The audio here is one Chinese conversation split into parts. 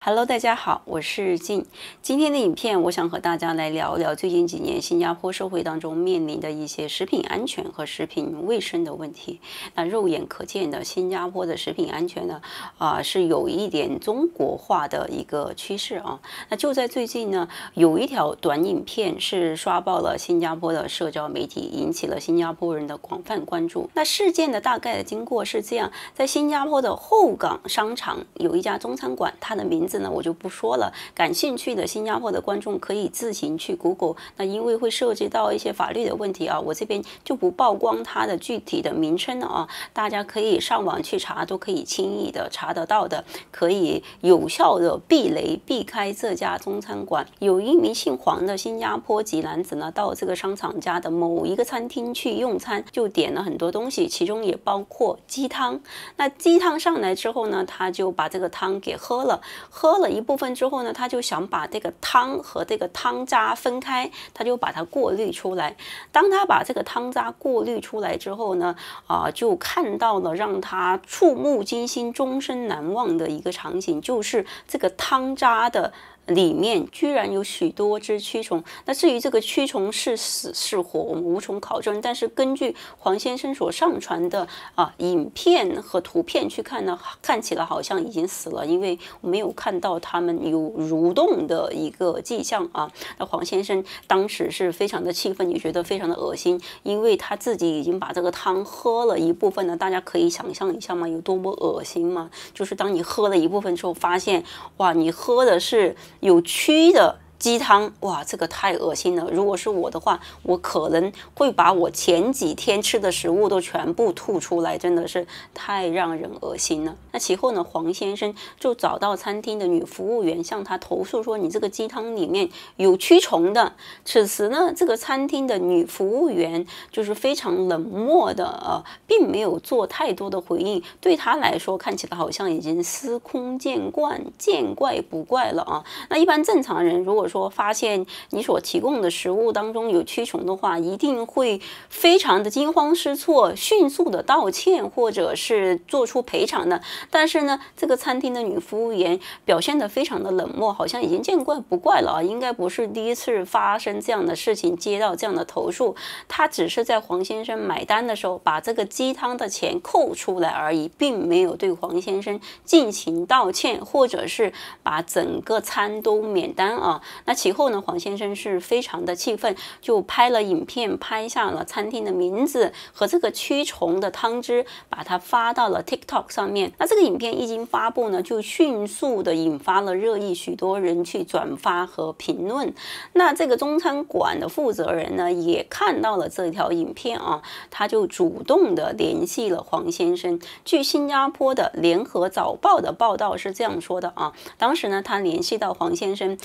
Hello， 大家好，我是静。今天的影片，我想和大家来聊聊最近几年新加坡社会当中面临的一些食品安全和食品卫生的问题。那肉眼可见的，新加坡的食品安全呢，是有一点中国化的一个趋势啊。那就在最近呢，有一条短影片是刷爆了新加坡的社交媒体，引起了新加坡人的广泛关注。那事件的大概的经过是这样：在新加坡的后港商场有一家中餐馆，它的名字呢我就不说了，感兴趣的新加坡的观众可以自行去 Google。那因为会涉及到一些法律的问题啊，我这边就不曝光它的具体的名称了啊，大家可以上网去查，都可以轻易的查得到的，可以有效的避雷避开这家中餐馆。有一名姓黄的新加坡籍男子呢，到这个商场家的某一个餐厅去用餐，就点了很多东西，其中也包括鸡汤。那鸡汤上来之后呢，他就把这个汤给喝了一部分之后呢，他就想把这个汤和这个汤渣分开，他就把它过滤出来。当他把这个汤渣过滤出来之后呢，就看到了让他触目惊心、终身难忘的一个场景，就是这个汤渣的里面居然有许多只蛆虫。那至于这个蛆虫是死是活，我们无从考证。但是根据黄先生所上传的影片和图片去看呢，看起来好像已经死了，因为我没有看到他们有蠕动的一个迹象啊。那黄先生当时是非常的气愤，也觉得非常的恶心，因为他自己已经把这个汤喝了一部分呢。大家可以想象一下吗？有多么恶心吗？就是当你喝了一部分之后，发现哇，你喝的是有蛆的鸡汤，哇，这个太恶心了。如果是我的话，我可能会把我前几天吃的食物都全部吐出来，真的是太让人恶心了。那其后呢，黄先生就找到餐厅的女服务员，向他投诉说你这个鸡汤里面有蛆虫的。此时呢，这个餐厅的女服务员就是非常冷漠的并没有做太多的回应。对他来说，看起来好像已经司空见惯，见怪不怪了啊。那一般正常人如果说发现你所提供的食物当中有蛆虫的话，一定会非常的惊慌失措，迅速的道歉或者是做出赔偿的。但是呢，这个餐厅的女服务员表现得非常的冷漠，好像已经见怪不怪了啊，应该不是第一次发生这样的事情，接到这样的投诉。她只是在黄先生买单的时候把这个鸡汤的钱扣出来而已，并没有对黄先生进行道歉，或者是把整个餐都免单啊。那其后呢，黄先生是非常的气愤，就拍了影片，拍下了餐厅的名字和这个蛆虫的汤汁，把它发到了 TikTok 上面。那这个影片一经发布呢，就迅速的引发了热议，许多人去转发和评论。那这个中餐馆的负责人呢，也看到了这条影片啊，他就主动的联系了黄先生。据新加坡的联合早报的报道是这样说的啊，当时呢，他联系到黄先生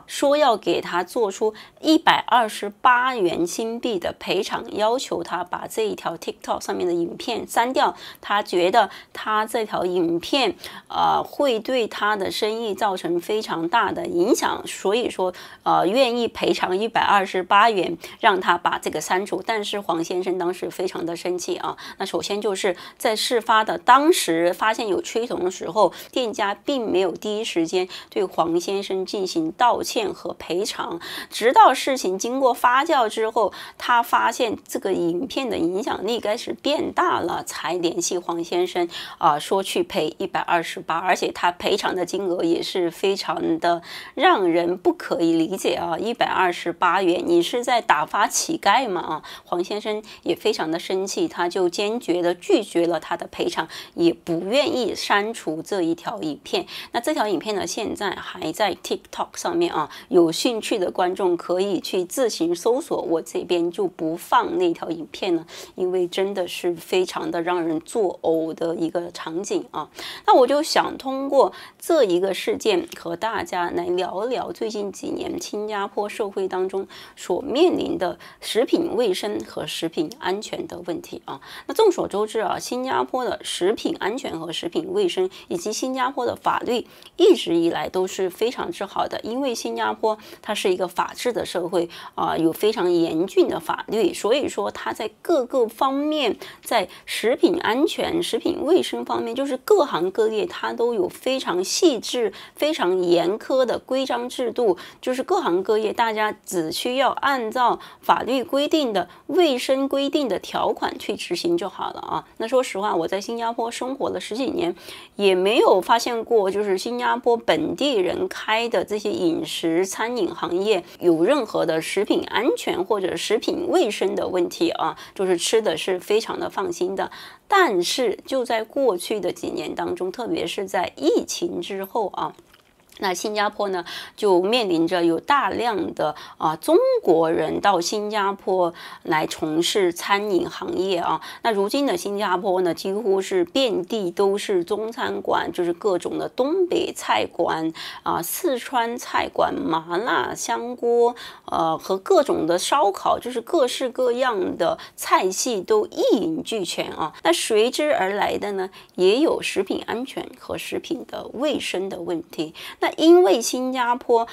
说要给他做出128元新币的赔偿，要求他把这一条 TikTok 上面的影片删掉。他觉得他这条影片会对他的生意造成非常大的影响，所以说愿意赔偿128元，让他把这个删除。但是黄先生当时非常的生气啊。那首先就是在事发的当时发现有蛆虫的时候，店家并没有第一时间对黄先生进行道歉和赔偿，直到事情经过发酵之后，他发现这个影片的影响力开始变大了，才联系黄先生说去赔128，而且他赔偿的金额也是非常的让人不可以理解啊，128元，你是在打发乞丐吗？黄先生也非常的生气，他就坚决的拒绝了他的赔偿，也不愿意删除这一条影片。那这条影片呢，现在还在 TikTok 上面有兴趣的观众可以去自行搜索，我这边就不放那条影片了，因为真的是非常的让人作呕的一个场景啊。那我就想通过这一个事件和大家来聊一聊最近几年新加坡社会当中所面临的食品卫生和食品安全的问题啊。那众所周知啊，新加坡的食品安全和食品卫生以及新加坡的法律一直以来都是非常之好的，因为新加加坡它是一个法治的社会有非常严峻的法律，所以说它在各个方面，在食品安全、食品卫生方面，就是各行各业它都有非常细致、非常严苛的规章制度，就是各行各业大家只需要按照法律规定的卫生规定的条款去执行就好了啊。那说实话，我在新加坡生活了10几年，也没有发现过就是新加坡本地人开的这些饮食餐饮行业有任何的食品安全或者食品卫生的问题啊，就是吃的是非常的放心的。但是就在过去的几年当中，特别是在疫情之后啊，那新加坡呢，就面临着有大量的中国人到新加坡来从事餐饮行业啊。那如今的新加坡呢，几乎是遍地都是中餐馆，就是各种的东北菜馆四川菜馆、麻辣香锅和各种的烧烤，就是各式各样的菜系都一应俱全啊。那随之而来的呢，也有食品安全和食品的卫生的问题。那因为新加坡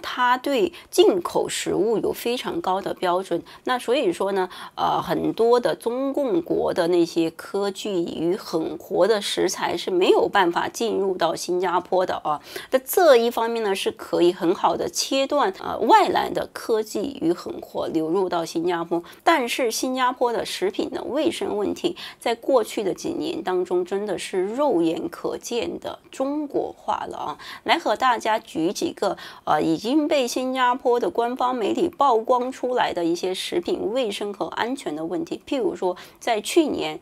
它对进口食物有非常高的标准，那所以说呢，很多的中共国的那些科技与狠活的食材是没有办法进入到新加坡的啊。那这一方面呢，是可以很好的切断外来的科技与狠活流入到新加坡，但是新加坡的食品的卫生问题，在过去的几年当中，真的是肉眼可见的中国化了啊。来和大家举几个已经被新加坡的官方媒体曝光出来的一些食品卫生和安全的问题。譬如说，在去年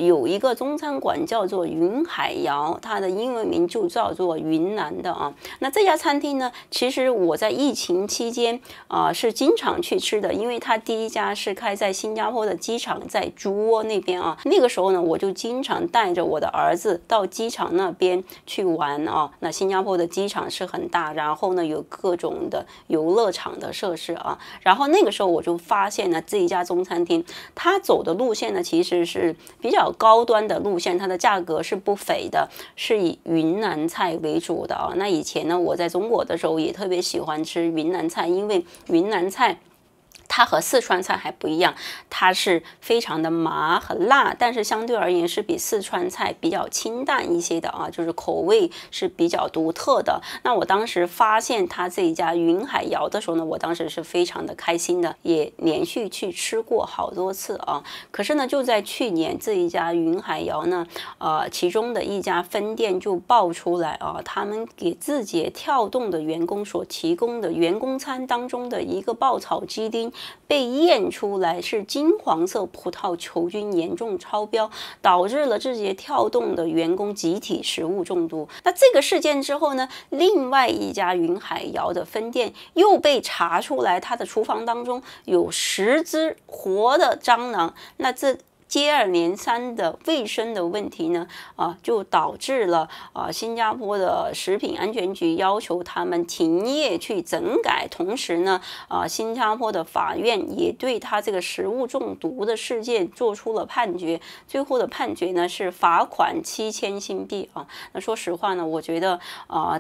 有一个中餐馆叫做云海肴，它的英文名就叫做云南的啊。那这家餐厅呢，其实我在疫情期间是经常去吃的，因为它第一家是开在新加坡的机场，在猪窝那边啊。那个时候呢，我就经常带着我的儿子到机场那边去玩啊。那新加坡的机场是很大，然后呢有各种的游乐场的设施啊。然后那个时候我就发现呢，这一家中餐厅它走的路线呢，其实是比较高端的路线，它的价格是不菲的，是以云南菜为主的啊。那以前呢，我在中国的时候也特别喜欢吃云南菜，因为云南菜它和四川菜还不一样，它是非常的麻和辣，但是相对而言是比四川菜比较清淡一些的啊，就是口味是比较独特的。那我当时发现它这一家云海肴的时候呢，我当时是非常的开心的，也连续去吃过好多次啊。可是呢，就在去年这一家云海肴呢，其中的一家分店就爆出来啊，他们给字节跳动的员工所提供的员工餐当中的一个爆炒鸡丁被验出来是金黄色葡萄球菌严重超标，导致了字节跳动的员工集体食物中毒。那这个事件之后呢，另外一家云海肴的分店又被查出来，它的厨房当中有10只活的蟑螂。那这接二连三的卫生的问题呢，就导致了新加坡的食品安全局要求他们停业去整改，同时呢，新加坡的法院也对他这个食物中毒的事件做出了判决，最后的判决呢是罚款7000新币啊。那说实话呢，我觉得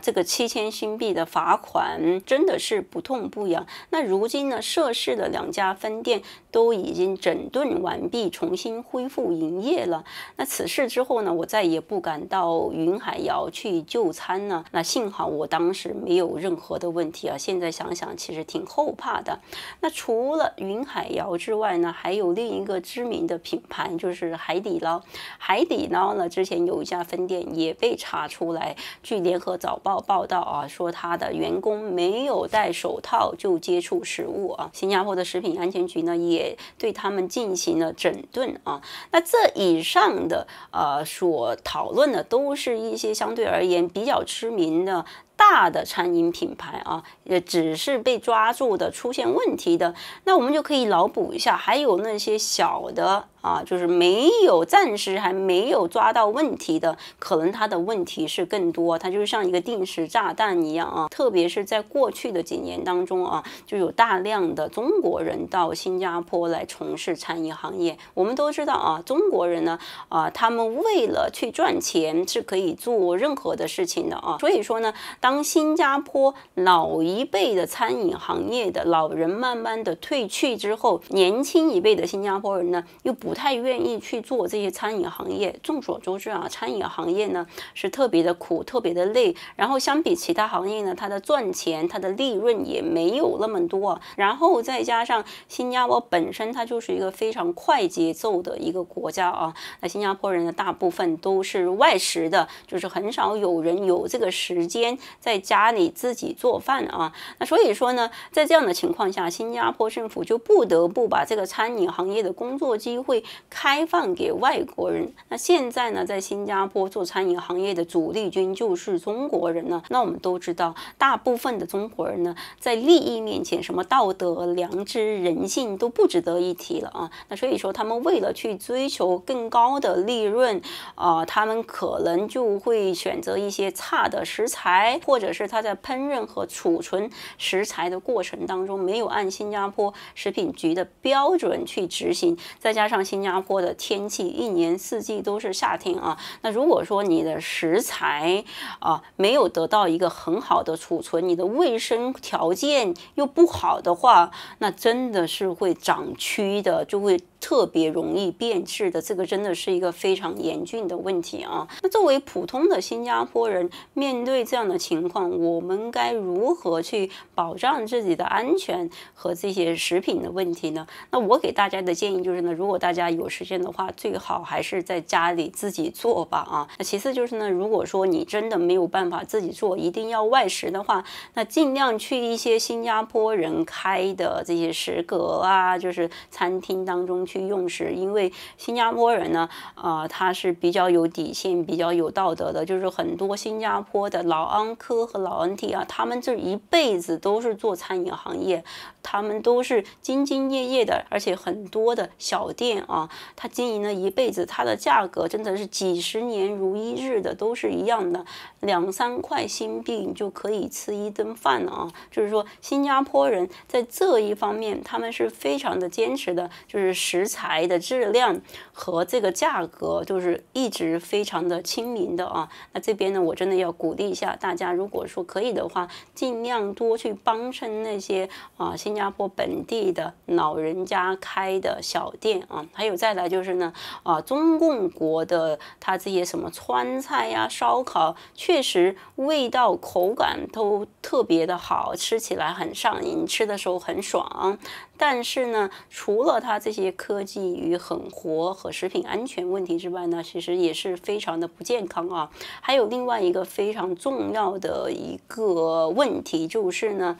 这个7000新币的罚款真的是不痛不痒。那如今呢，涉事的2家分店都已经整顿完毕，重新恢复营业了。那此事之后呢，我再也不敢到云海肴去就餐呢。那幸好我当时没有任何的问题啊，现在想想其实挺后怕的。那除了云海肴之外呢，还有另一个知名的品牌就是海底捞。海底捞呢，之前有一家分店也被查出来，据联合早报报道啊，说他的员工没有戴手套就接触食物啊。新加坡的食品安全局呢，也对他们进行了整顿啊。那这以上的所讨论的都是一些相对而言比较知名的大的餐饮品牌啊，也只是被抓住的出现问题的，那我们就可以脑补一下，还有那些小的就是暂时还没有抓到问题的，可能它的问题是更多，它就像一个定时炸弹一样啊。特别是在过去的几年当中啊，就有大量的中国人到新加坡来从事餐饮行业。我们都知道啊，中国人呢他们为了去赚钱是可以做任何的事情的啊。所以说呢，当新加坡老一辈的餐饮行业的老人慢慢的退去之后，年轻一辈的新加坡人呢又不太愿意去做这些餐饮行业。众所周知啊，餐饮行业呢是特别的苦，特别的累，然后相比其他行业呢，它的赚钱它的利润也没有那么多，然后再加上新加坡本身它就是一个非常快节奏的一个国家啊。那新加坡人的大部分都是外食的，就是很少有人有这个时间在家里自己做饭啊。那所以说呢，在这样的情况下，新加坡政府就不得不把这个餐饮行业的工作机会开放给外国人。那现在呢，在新加坡做餐饮行业的主力军就是中国人呢。那我们都知道，大部分的中国人呢，在利益面前，什么道德、良知、人性都不值得一提了啊。那所以说，他们为了去追求更高的利润他们可能就会选择一些差的食材，或者是他在烹饪和储存食材的过程当中没有按新加坡食品局的标准去执行，再加上新加坡的天气一年四季都是夏天啊。那如果说你的食材没有得到一个很好的储存，你的卫生条件又不好的话，那真的是会长蛆的，就会特别容易变质的。这个真的是一个非常严峻的问题啊。那作为普通的新加坡人，面对这样的情况，我们该如何去保障自己的安全和这些食品的问题呢？那我给大家的建议就是呢，如果大家有时间的话，最好还是在家里自己做吧啊。那其次就是呢，如果说你真的没有办法自己做，一定要外食的话，那尽量去一些新加坡人开的这些食阁就是餐厅当中去用食，因为新加坡人呢他是比较有底线、比较有道德的，就是很多新加坡的老安科和老 NT 他们这一辈子都是做餐饮行业，他们都是兢兢业业的，而且很多的小店他经营了一辈子，它的价格真的是几十年如一日的，都是一样的，2、3块新币你就可以吃一顿饭了就是说，新加坡人在这一方面他们是非常的坚持的，就是食材的质量和这个价格就是一直非常的亲民的那这边呢，我真的要鼓励一下大家，如果说可以的话，尽量多去帮衬那些新加坡本地的老人家开的小店还有再来就是呢中共国的它这些什么川菜烧烤，确实味道口感都特别的好，吃起来很上瘾，吃的时候很爽。但是呢，除了它这些科技与狠活和食品安全问题之外呢，其实也是非常的不健康还有另外一个非常重要的一个问题就是呢，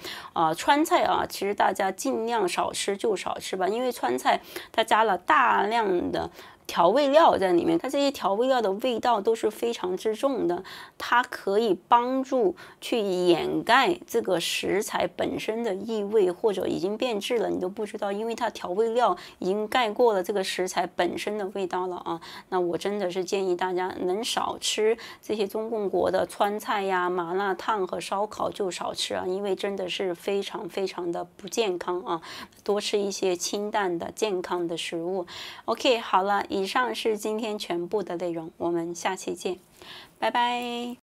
川菜其实大家尽量少吃就少吃吧，因为川菜它加了大量的调味料在里面，它这些调味料的味道都是非常之重的，它可以帮助去掩盖这个食材本身的异味，或者已经变质了你都不知道，因为它调味料已经盖过了这个食材本身的味道了那我真的是建议大家能少吃这些中共国的川菜麻辣烫和烧烤就少吃因为真的是非常非常的不健康多吃一些清淡的健康的食物。OK， 好了，以上是今天全部的内容，我们下期见，拜拜。